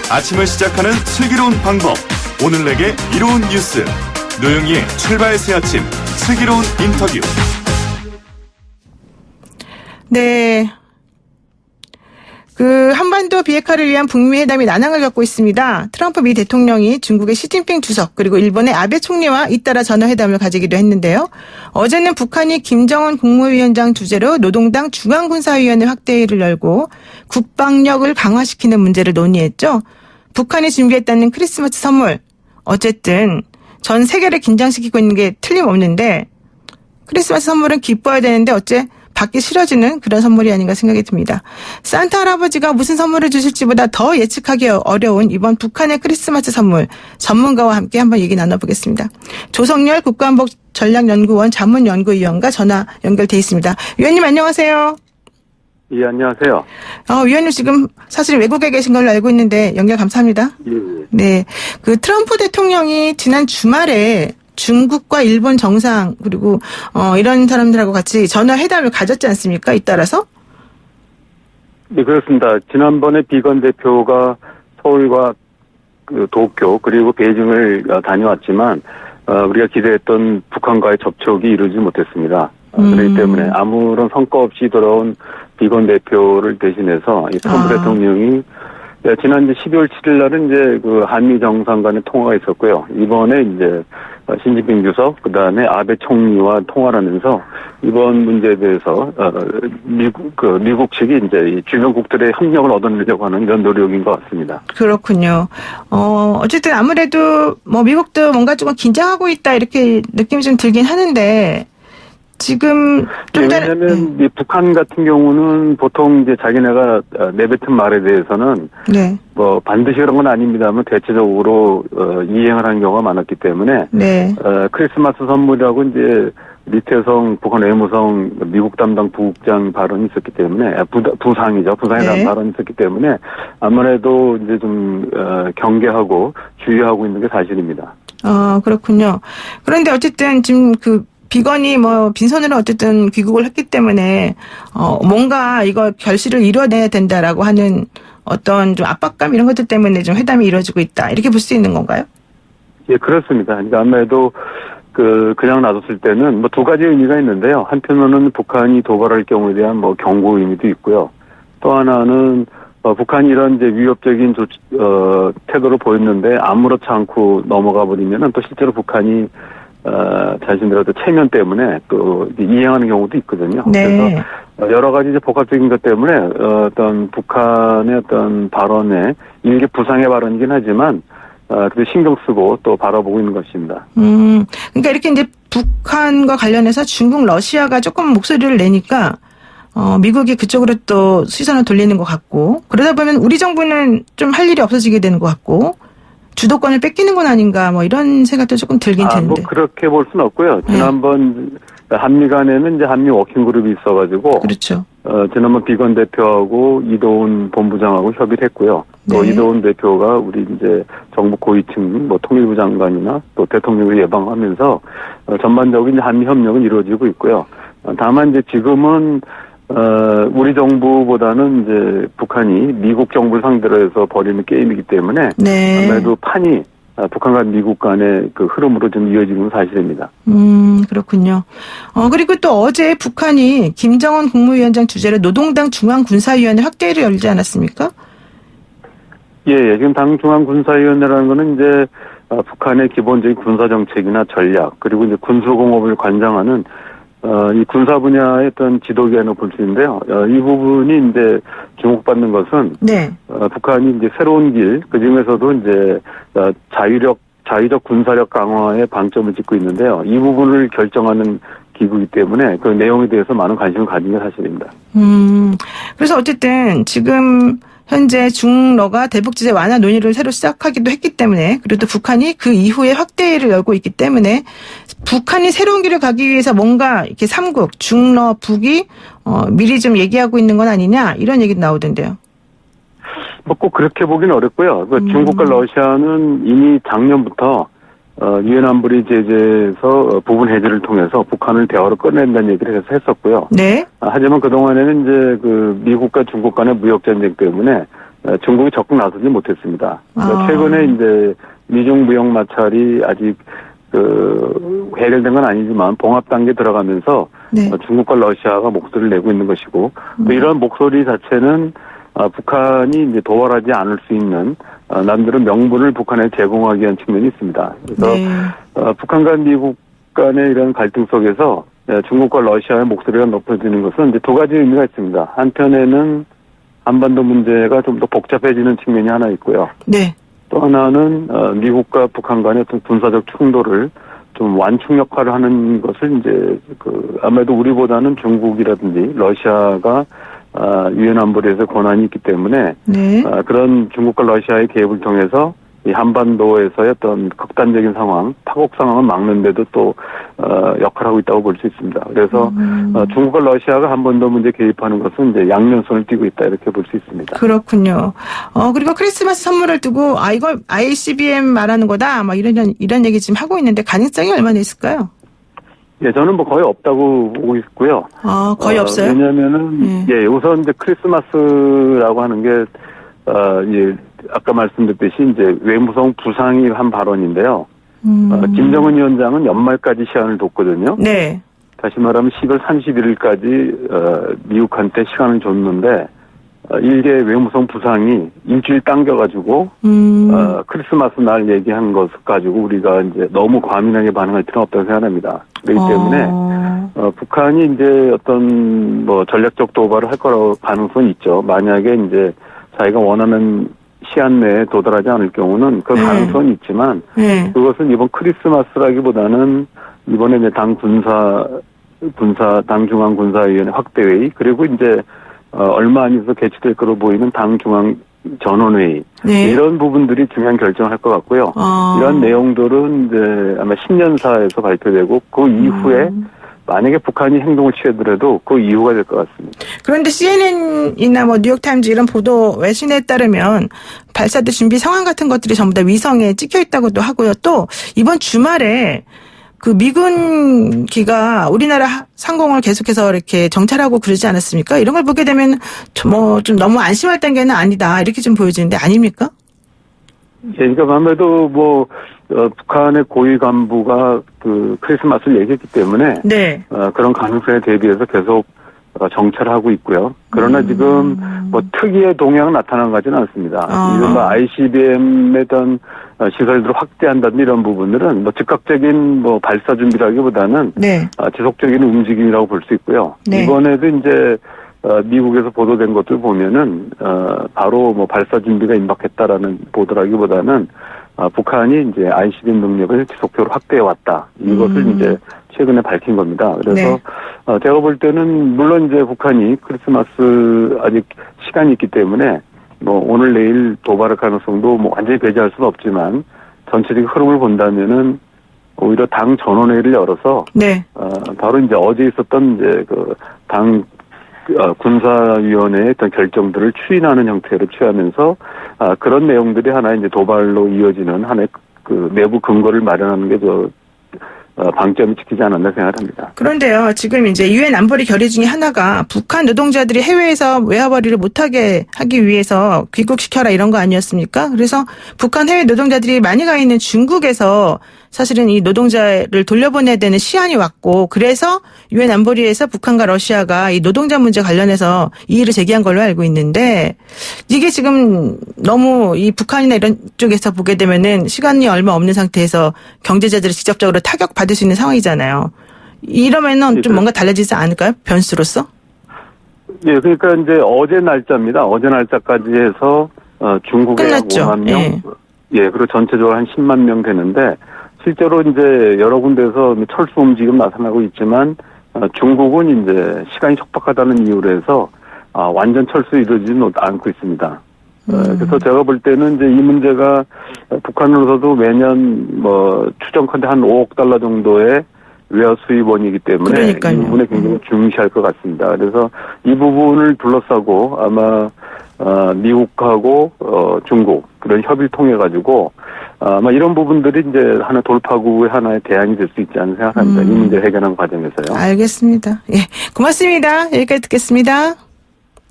아침을 시작하는 슬기로운 방법. 오늘 내게 이로운 뉴스. 노영희의 출발 새 아침 슬기로운 인터뷰. 네. 한반도 비핵화를 위한 북미 회담이 난항을 겪고 있습니다. 트럼프 미 대통령이 중국의 시진핑 주석 그리고 일본의 아베 총리와 잇따라 전화회담을 가지기도 했는데요. 어제는 북한이 김정은 국무위원장 주재로 노동당 중앙군사위원회 확대회를 열고 국방력을 강화시키는 문제를 논의했죠. 북한이 준비했다는 크리스마스 선물. 어쨌든 전 세계를 긴장시키고 있는 게 틀림없는데 크리스마스 선물은 기뻐야 되는데 어째 받기 싫어지는 그런 선물이 아닌가 생각이 듭니다. 산타 할아버지가 무슨 선물을 주실지보다 더 예측하기 어려운 이번 북한의 크리스마스 선물, 전문가와 함께 한번 얘기 나눠보겠습니다. 조성열 국가안보전략연구원 자문연구위원과 전화 연결돼 있습니다. 위원님 안녕하세요. 예, 안녕하세요. 위원님 지금 사실 외국에 계신 걸로 알고 있는데 연결 감사합니다. 예. 네, 트럼프 대통령이 지난 주말에 중국과 일본 정상 그리고 이런 사람들하고 같이 전화회담을 가졌지 않습니까? 잇따라서? 네, 그렇습니다. 지난번에 비건 대표가 서울과 도쿄 그리고 베이징을 다녀왔지만 우리가 기대했던 북한과의 접촉이 이루지 못했습니다. 그렇기 때문에 아무런 성과 없이 돌아온 비건 대표를 대신해서 이 트럼프 대통령이 지난 12월 7일 날은 이제 한미 정상 간의 통화가 있었고요. 이번에 이제 시진핑 주석, 그 다음에 아베 총리와 통화를 하면서 이번 문제에 대해서 미국 측이 이제 이 주변국들의 협력을 얻어내려고 하는 이런 노력인 것 같습니다. 그렇군요. 어쨌든 아무래도 미국도 뭔가 조금 긴장하고 있다 이렇게 느낌이 좀 들긴 하는데 지금 좀 전에 왜냐하면 이 북한 같은 경우는 보통 이제 자기네가 내뱉은 말에 대해서는 네. 반드시 그런 건 아닙니다만 대체적으로 이행을 하는 경우가 많았기 때문에 네. 크리스마스 선물이라고 이제 리태성 북한 외무성 미국 담당 부국장 발언이 있었기 때문에 부상에 대한 네. 발언이 있었기 때문에 아무래도 이제 좀 경계하고 주의하고 있는 게 사실입니다. 그렇군요. 그런데 어쨌든 지금 비건이 빈손으로 어쨌든 귀국을 했기 때문에 뭔가 이거 결실을 이뤄내야 된다라고 하는 어떤 좀 압박감 이런 것들 때문에 좀 회담이 이루어지고 있다 이렇게 볼 수 있는 건가요? 예, 그렇습니다. 그러니까 아무래도 그냥 놔뒀을 때는 두 가지 의미가 있는데요. 한편으로는 북한이 도발할 경우에 대한 경고 의미도 있고요. 또 하나는 북한이 이런 이제 위협적인 태도를 보였는데 아무렇지 않고 넘어가 버리면은 또 실제로 북한이 자신들의 체면 때문에 또 이행하는 경우도 있거든요. 네. 그래서 여러 가지 이제 복합적인 것 때문에 어떤 북한의 어떤 발언에 일개 부상의 발언이긴 하지만 그래도 신경 쓰고 또 바라보고 있는 것입니다. 그러니까 이렇게 이제 북한과 관련해서 중국, 러시아가 조금 목소리를 내니까 미국이 그쪽으로 또 시선을 돌리는 것 같고 그러다 보면 우리 정부는 좀 할 일이 없어지게 되는 것 같고. 주도권을 뺏기는 건 아닌가 이런 생각도 조금 들긴 드는데. 그렇게 볼 수는 없고요. 지난번 한미 간에는 이제 한미 워킹 그룹이 있어가지고. 그렇죠. 지난번 비건 대표하고 이도훈 본부장하고 협의를 했고요. 또 네. 이도훈 대표가 우리 이제 정부 고위층 통일부 장관이나 또 대통령을 예방하면서 전반적인 이제 한미 협력은 이루어지고 있고요. 다만 이제 지금은 우리 정부보다는 이제 북한이 미국 정부를 상대로 해서 벌이는 게임이기 때문에 네. 아무래도 판이 북한과 미국 간의 흐름으로 좀 이어지는 사실입니다. 그렇군요. 그리고 또 어제 북한이 김정은 국무위원장 주재로 노동당 중앙군사위원회 확대를 열지 않았습니까? 예, 지금 당 중앙군사위원회라는 거는 이제 북한의 기본적인 군사정책이나 전략 그리고 이제 군수공업을 관장하는 이 군사 분야의 어떤 지도기관을 볼 수 있는데요. 이 부분이 이제 주목받는 것은 네. 북한이 이제 새로운 길, 그 중에서도 이제 자유적 군사력 강화에 방점을 찍고 있는데요. 이 부분을 결정하는 기구이기 때문에 그 내용에 대해서 많은 관심을 가진 게 사실입니다. 그래서 어쨌든 지금 현재 중러가 대북 제재 완화 논의를 새로 시작하기도 했기 때문에 그리고 또 북한이 그 이후에 확대를 열고 있기 때문에 북한이 새로운 길을 가기 위해서 뭔가 이렇게 삼국, 중러, 북이 미리 좀 얘기하고 있는 건 아니냐 이런 얘기도 나오던데요. 꼭 그렇게 보기는 어렵고요. 중국과 러시아는 이미 작년부터 유엔 안보리 제재에서 부분 해제를 통해서 북한을 대화로 꺼낸다는 얘기를 했었고요. 네. 하지만 그동안에는 이제 미국과 중국 간의 무역 전쟁 때문에 중국이 적극 나서지 못했습니다. 아. 최근에 이제 미중 무역 마찰이 아직 해결된 건 아니지만 봉합 단계 들어가면서 네. 중국과 러시아가 목소리를 내고 있는 것이고 또 이런 목소리 자체는 북한이 이제 도발하지 않을 수 있는 남들은 명분을 북한에 제공하기 위한 측면이 있습니다. 그래서 네. 북한과 미국 간의 이런 갈등 속에서 중국과 러시아의 목소리가 높아지는 것은 이제 두 가지 의미가 있습니다. 한편에는 한반도 문제가 좀 더 복잡해지는 측면이 하나 있고요. 네. 또 하나는 미국과 북한 간의 어떤 군사적 충돌을 좀 완충 역할을 하는 것을 이제 아무래도 우리보다는 중국이라든지 러시아가 유엔 안보리에서 권한이 있기 때문에 네. 그런 중국과 러시아의 개입을 통해서 이 한반도에서의 어떤 극단적인 상황, 파국 상황을 막는데도 또 역할을 하고 있다고 볼 수 있습니다. 그래서 중국과 러시아가 한반도 문제 개입하는 것은 이제 양면손을 띠고 있다 이렇게 볼 수 있습니다. 그렇군요. 그리고 크리스마스 선물을 두고 이걸 ICBM 말하는 거다. 막 이런 얘기 지금 하고 있는데 가능성이 얼마나 있을까요? 예, 저는 뭐 거의 없다고 보고 있고요. 거의 없어요? 왜냐면은, 예, 우선 이제 크리스마스라고 하는 게, 예, 아까 말씀드렸듯이 이제 외무성 부상이 한 발언인데요. 김정은 위원장은 연말까지 시간을 뒀거든요. 네. 다시 말하면 10월 31일까지, 미국한테 시간을 줬는데, 일개 외무성 부상이 일주일 당겨가지고, 크리스마스 날 얘기한 것 가지고 우리가 이제 너무 과민하게 반응할 필요는 없다고 생각합니다. 그렇기 때문에, 북한이 이제 어떤 뭐 전략적 도발을 할 거라고 가능성이 있죠. 만약에 이제 자기가 원하는 시한 내에 도달하지 않을 경우는 그 가능성은 있지만, 그것은 이번 크리스마스라기보다는 이번에 이제 당 중앙 군사위원회 확대회의, 그리고 이제 얼마 안 있어서 개최될 것으로 보이는 당 중앙 전원회의. 네. 이런 부분들이 중요한 결정을 할 것 같고요. 이런 내용들은 이제 아마 10년사에서 발표되고 그 이후에 만약에 북한이 행동을 취하더라도 그 이유가 될 것 같습니다. 그런데 CNN이나 뭐 뉴욕타임즈 이런 보도 외신에 따르면 발사대 준비 상황 같은 것들이 전부 다 위성에 찍혀 있다고도 하고요. 또 이번 주말에 그 미군기가 우리나라 상공을 계속해서 이렇게 정찰하고 그러지 않았습니까? 이런 걸 보게 되면 뭐 좀 너무 안심할 단계는 아니다 이렇게 좀 보여지는데 아닙니까? 예, 그러니까 아무래도 뭐 북한의 고위 간부가 그 크리스마스를 얘기했기 때문에 네. 그런 가능성에 대비해서 계속 정찰하고 있고요. 그러나 지금 뭐 특이의 동향은 나타난 것 같지는 않습니다. 이른바 ICBM에 대한 시설들을 확대한다든 이런 부분들은 뭐 즉각적인 뭐 발사 준비라기보다는 네. 지속적인 움직임이라고 볼 수 있고요. 네. 이번에도 이제 미국에서 보도된 것들 보면은 바로 뭐 발사 준비가 임박했다라는 보도라기보다는 북한이 이제 ICBM 능력을 지속적으로 확대해 왔다. 이것을 이제 최근에 밝힌 겁니다. 그래서 네. 제가 볼 때는 물론 이제 북한이 크리스마스 아직 시간이 있기 때문에 뭐 오늘 내일 도발할 가능성도 뭐 완전히 배제할 수는 없지만 전체적인 흐름을 본다면은 오히려 당 전원회의를 열어서 네. 바로 이제 어제 있었던 이제 그 당 군사위원회의 어떤 결정들을 추인하는 형태로 취하면서 그런 내용들이 하나의 이제 도발로 이어지는 하나의 그 내부 근거를 마련하는 게 방점이 찍히지 않았나 생각합니다. 그런데요, 지금 이제 유엔 안보리 결의 중에 하나가 북한 노동자들이 해외에서 외화벌이를 못하게 하기 위해서 귀국시켜라 이런 거 아니었습니까? 그래서 북한 해외 노동자들이 많이 가 있는 중국에서 사실은 이 노동자를 돌려보내야 되는 시한이 왔고, 그래서 유엔 안보리에서 북한과 러시아가 이 노동자 문제 관련해서 이의를 제기한 걸로 알고 있는데, 이게 지금 너무 이 북한이나 이런 쪽에서 보게 되면은 시간이 얼마 없는 상태에서 경제자들이 직접적으로 타격받을 수 있는 상황이잖아요. 이러면은 좀 뭔가 달라지지 않을까요? 변수로서? 예, 그러니까 이제 어제 날짜입니다. 어제 날짜까지 해서 중국에 끝났죠. 5만 명, 예, 그리고 전체적으로 한 10만 명 되는데 실제로 이제 여러 군데에서 철수 움직임 나타나고 있지만 중국은 이제 시간이 촉박하다는 이유로 해서 완전 철수 이루어지지는 않고 있습니다. 그래서 제가 볼 때는 이제 이 문제가 북한으로서도 매년 뭐 추정컨대 한 5억 달러 정도의 외화 수입원이기 때문에 그러니까요. 이 부분에 굉장히 중시할 것 같습니다. 그래서 이 부분을 둘러싸고 아마 미국하고 중국 그런 협의를 통해 가지고 아마 이런 부분들이 이제 하나 돌파구의 하나의 대안이 될 수 있지 않나 생각합니다. 이 문제 해결하는 과정에서요. 알겠습니다. 예, 고맙습니다. 여기까지 듣겠습니다.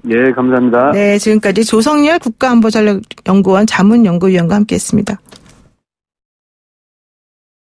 예, 감사합니다. 네, 지금까지 조성열 국가안보전략연구원 자문연구위원과 함께했습니다.